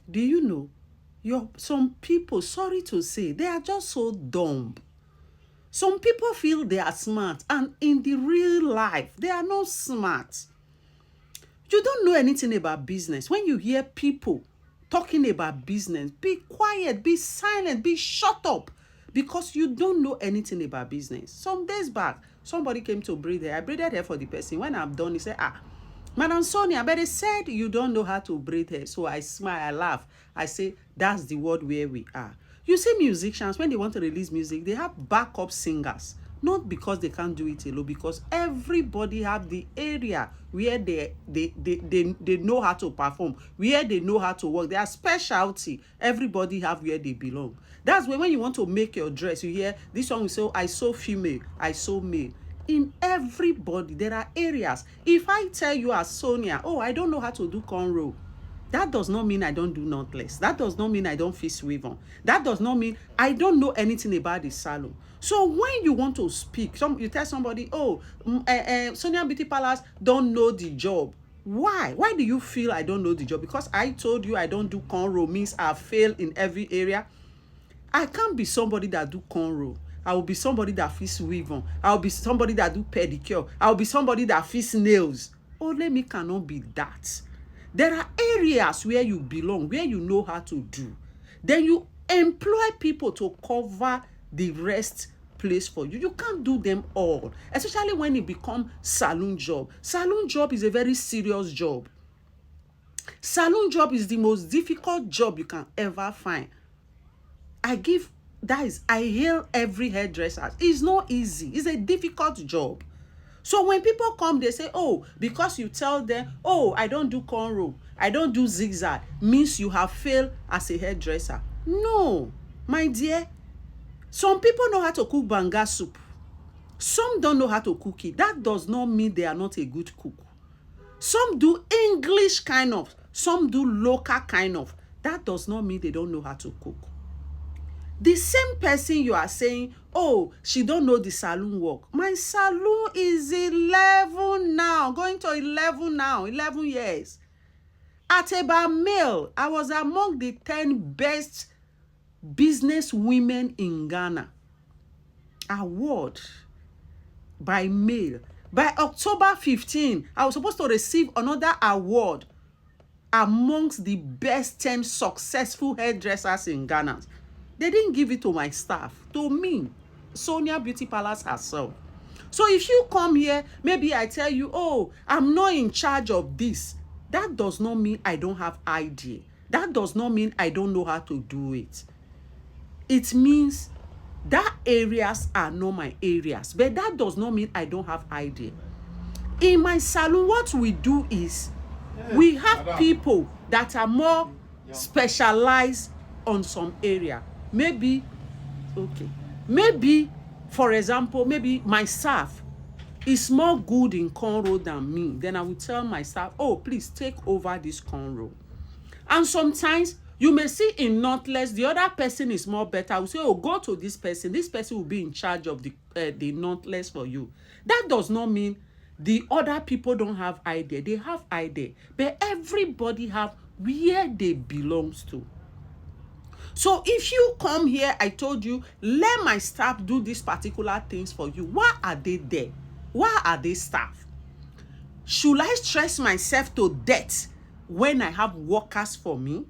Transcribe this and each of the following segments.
Do you know? Some people, sorry to say, they are just so dumb. Some people feel they are smart, and in the real life, they are not smart. You don't know anything about business. When you hear people talking about business, be quiet, be silent, be shut up, because you don't know anything about business. Some days back, somebody came to braid hair. I braided hair for the person. When I'm done, he said, Madam Sonia, but they said you don't know how to braid hair. So I smile, I laugh. I say, that's the world where we are. You see musicians, when they want to release music, they have backup singers. Not because they can't do it alone, because everybody have the area where they know how to perform, where they know how to work. Their specialty, everybody have where they belong. That's when you want to make your dress, you hear this one will say, I sew female, I sew male. In everybody, there are areas. If I tell you as Sonia, oh, I don't know how to do cornrow, that does not mean I don't do knotless. That does not mean I don't fix weave on. That does not mean I don't know anything about the salon. So when you want to speak, you tell somebody, oh, Sonia Beauty Palace don't know the job. Why? Why do you feel I don't know the job? Because I told you I don't do cornrow means I fail in every area? I can't be somebody that do cornrow. I will be somebody that fix weave on. I will be somebody that do pedicure. I will be somebody that fix nails. Only me cannot be that. There are areas where you belong, where you know how to do. Then you employ people to cover the rest place for you. You can't do them all, especially when it become saloon job. Saloon job is a very serious job. Saloon job is the most difficult job you can ever find. I hail every hairdresser. It's not easy. It's a difficult job. So when people come, they say, oh, because you tell them, oh, I don't do cornrow, I don't do zigzag, means you have failed as a hairdresser. No, my dear. Some people know how to cook banga soup. Some don't know how to cook it. That does not mean they are not a good cook. Some do English kind of. Some do local kind of. That does not mean they don't know how to cook. The same person you are saying, oh, she don't know the saloon work. My saloon is 11 now, going to 11 now, 11 years. At Eba Male, I was among the 10 best business women in Ghana. Award by mail. By October 15, I was supposed to receive another award amongst the best 10 successful hairdressers in Ghana. They didn't give it to my staff, to me, Sonia Beauty Palace herself. So if you come here, maybe I tell you, oh, I'm not in charge of this. That does not mean I don't have idea. That does not mean I don't know how to do it. It means that areas are not my areas, but that does not mean I don't have idea. In my salon, what we do is we have people that are more specialized on some area. Maybe, for example, maybe my staff is more good in cornrow than me. Then I will tell my staff, oh, please take over this cornrow. And sometimes you may see in knotless, the other person is more better. I will say, oh, go to this person. This person will be in charge of the knotless for you. That does not mean the other people don't have idea. They have idea. But everybody have where they belongs to. So if you come here, I told you, let my staff do these particular things for you. Why are they there? Why are they staff? Should I stress myself to death when I have workers for me?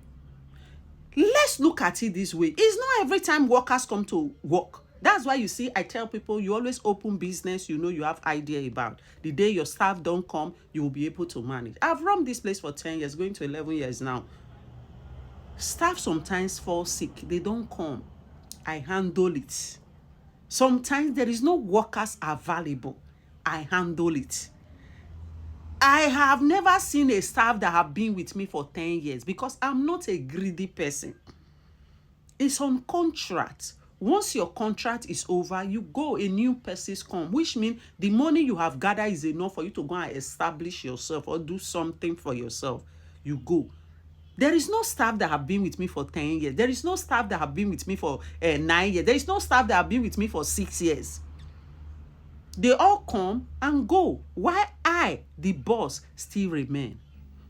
Let's look at it this way. It's not every time workers come to work. That's why you see, I tell people, you always open business you know you have idea about. The day your staff don't come, you will be able to manage. I've run this place for 10 years, going to 11 years now. Staff sometimes fall sick. They don't come. I handle it. Sometimes there is no workers available. I handle it. I have never seen a staff that have been with me for 10 years because I'm not a greedy person. It's on contract. Once your contract is over, you go, a new person come, which means the money you have gathered is enough for you to go and establish yourself or do something for yourself. You go. There is no staff that have been with me for 10 years. There is no staff that have been with me for 9 years. There is no staff that have been with me for 6 years. They all come and go, while I, the boss, still remain.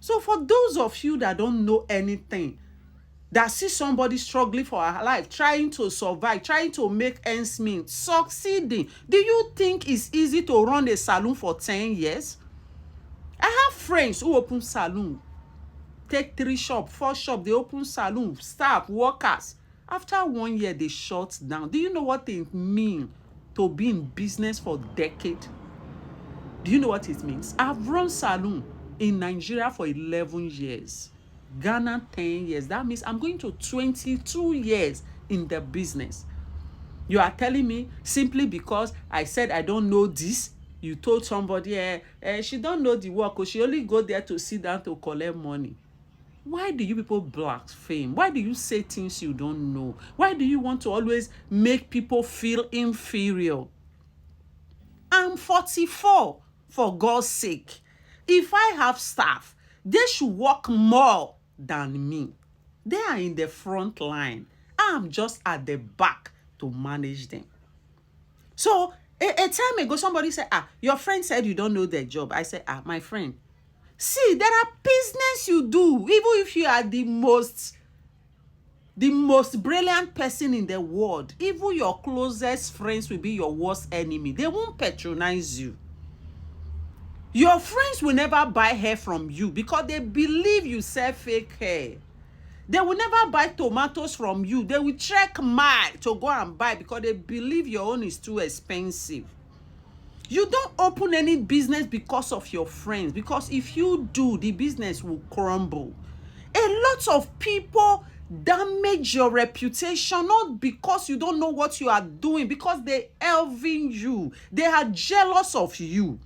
So for those of you that don't know anything that see somebody struggling for her life, trying to survive, trying to make ends meet, succeeding. Do you think it's easy to run a salon for 10 years? I have friends who open salon, take 3 shop, 4 shop, they open salon, staff, workers. After 1 year, they shut down. Do you know what it means to be in business for a decade? Do you know what it means? I've run salon in Nigeria for 11 years. Ghana 10 years. That means I'm going to 22 years in the business. You are telling me simply because I said I don't know this, you told somebody she don't know the work, or she only go there to sit down to collect money. Why do you people blaspheme? Why do you say things you don't know? Why do you want to always make people feel inferior? I'm 44, for God's sake. If I have staff, they should work more than me. They are in the front line. I'm just at the back to manage them. So a time ago, somebody said, your friend said you don't know their job. I said, my friend, see, there are business you do, even if you are the most brilliant person in the world, even your closest friends will be your worst enemy. They won't patronize you. Your friends will never buy hair from you because they believe you sell fake hair. They will never buy tomatoes from you. They will trek mile to go and buy because they believe your own is too expensive. You don't open any business because of your friends, because if you do, the business will crumble. A lot of people damage your reputation not because you don't know what you are doing, because they envy you. They are jealous of you.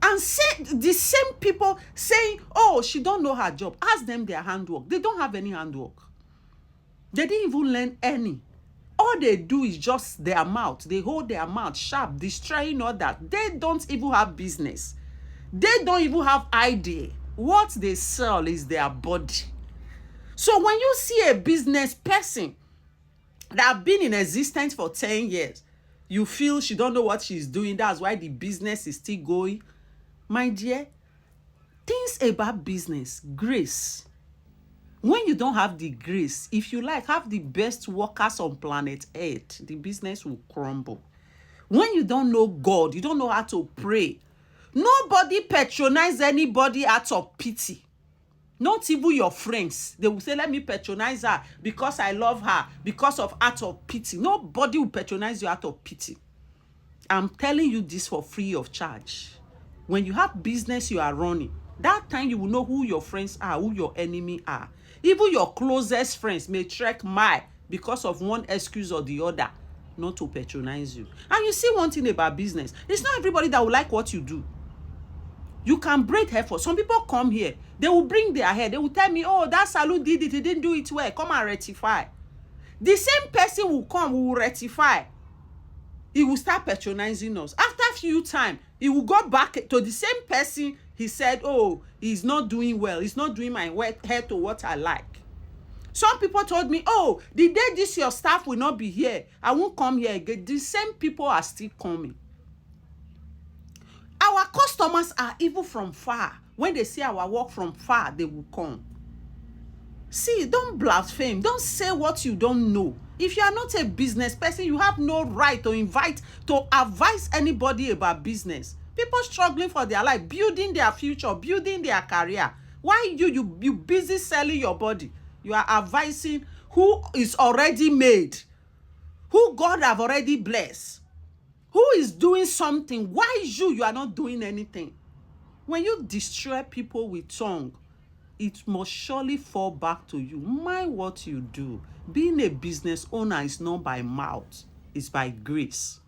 And say the same people saying, oh, she don't know her job. Ask them their handwork. They don't have any handwork. They didn't even learn any. All they do is just their mouth. They hold their mouth sharp, destroying all that. They don't even have business. They don't even have idea. What they sell is their body. So when you see a business person that have been in existence for 10 years, you feel she don't know what she's doing. That's why the business is still going. My dear, things about business, grace. When you don't have the grace, if you like, have the best workers on planet Earth, the business will crumble. When you don't know God, you don't know how to pray. Nobody patronize anybody out of pity. Not even your friends. They will say, let me patronize her because I love her, because of out of pity. Nobody will patronize you out of pity. I'm telling you this for free of charge. When you have business you are running, that time you will know who your friends are, who your enemy are. Even your closest friends may trek mile because of one excuse or the other not to patronize you. And you see one thing about business, it's not everybody that will like what you do. You can braid hair for some people. Come here, they will bring their hair, they will tell me, oh, that salon did it, he didn't do it well, come and rectify. The same person will come, who will rectify. He will start patronizing us. After a few times, he will go back to the same person. He said, oh, he's not doing well. He's not doing my hair to what I like. Some people told me, oh, the day this your staff will not be here, I won't come here again. The same people are still coming. Our customers are even from far. When they see our work from far, they will come. See, don't blaspheme. Don't say what you don't know. If you are not a business person, you have no right to advise anybody about business. People struggling for their life, building their future, building their career. Why you busy selling your body? You are advising who is already made, who God have already blessed, who is doing something. Why you are not doing anything? When you destroy people with tongue, it must surely fall back to you. Mind what you do. Being a business owner is not by mouth, it's by grace.